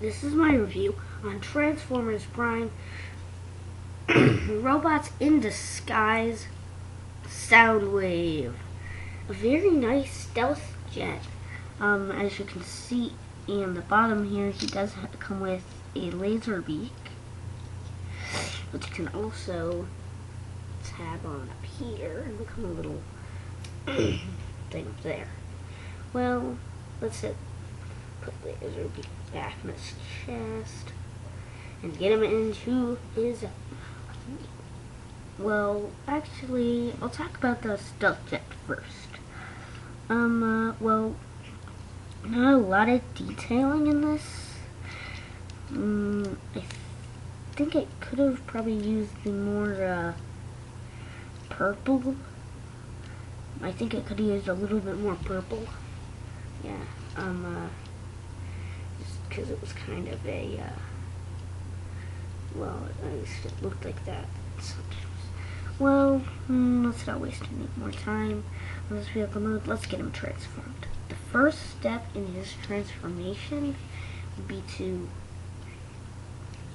This is my review on Transformers Prime Robots in Disguise Soundwave. A very nice stealth jet. As you can see in the bottom here, he does come with a laser beak, which you can also tab on up here and become a little thing up there. Well, let's put the laser beak back in his chest and get him into his. Well, actually, I'll talk about the stealth jet first. Well, not a lot of detailing in this. I think it could have probably used the more purple. I think it could have used a little bit more purple. Yeah. Just because it was kind of a well, at least it looked like that sometimes. Well, let's not waste any more time on this vehicle mode. Let's get him transformed. The first step in his transformation would be to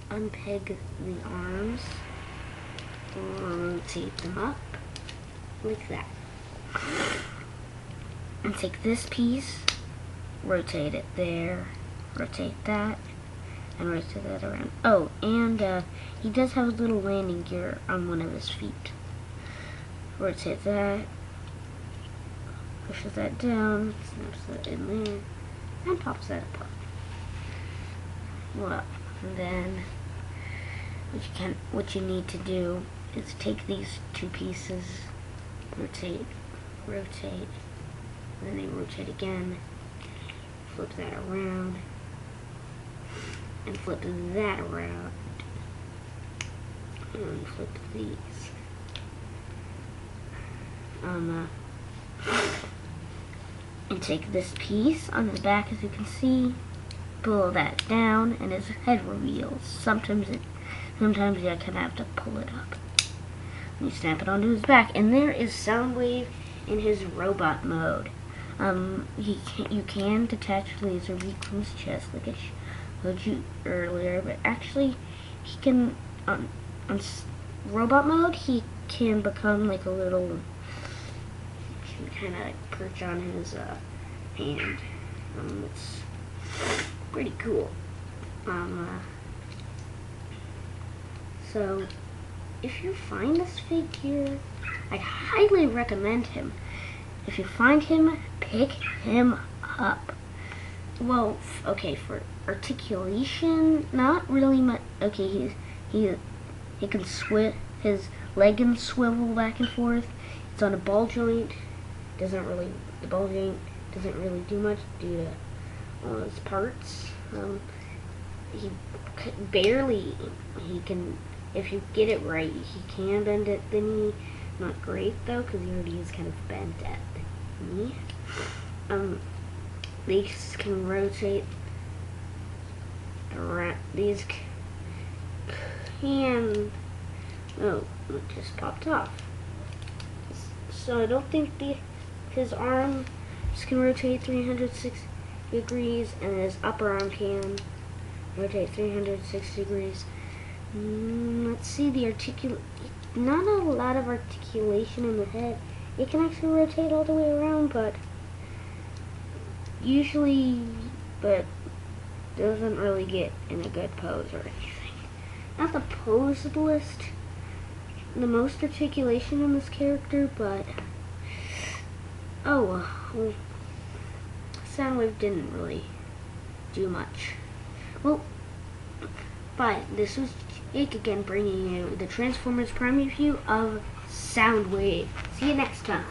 unpeg the arms, rotate them up like that, and take this piece, rotate it there, rotate that, and rotate that around. Oh, and he does have a little landing gear on one of his feet. Rotate that, pushes that down, snaps that in there, and pops that apart. Well, and then what you need to do is take these two pieces, rotate, rotate, and then they rotate again, flip that around, and flip that around, and flip these. And take this piece on the back, as you can see, pull that down, and his head reveals. Sometimes you kind of have to pull it up. And you snap it onto his back, and there is Soundwave in his robot mode. You can detach laser beak from his chest, like I showed you earlier, but actually, he can on robot mode, he can become like a little. Kind of perch on his hand. It's pretty cool. So if you find this figure, I highly recommend him. If you find him, pick him up. Well, okay, for articulation, not really much. Okay, he can his leg can swivel back and forth. It's on a ball joint. The ball joint doesn't really do much due to all his parts. He can, if you get it right, he can bend at the knee. Not great though, because he already is kind of bent at the knee. These can rotate around. These can. Oh, it just popped off. So I don't think his arm can rotate 360 degrees, and his upper arm can rotate 360 degrees. Let's see the not a lot of articulation in the head. It can actually rotate all the way around, but doesn't really get in a good pose or anything. Not the poseablest, the most articulation in this character, but well, Soundwave didn't really do much. Well, bye. This was Jake again, bringing you the Transformers Prime review of Soundwave. See you next time.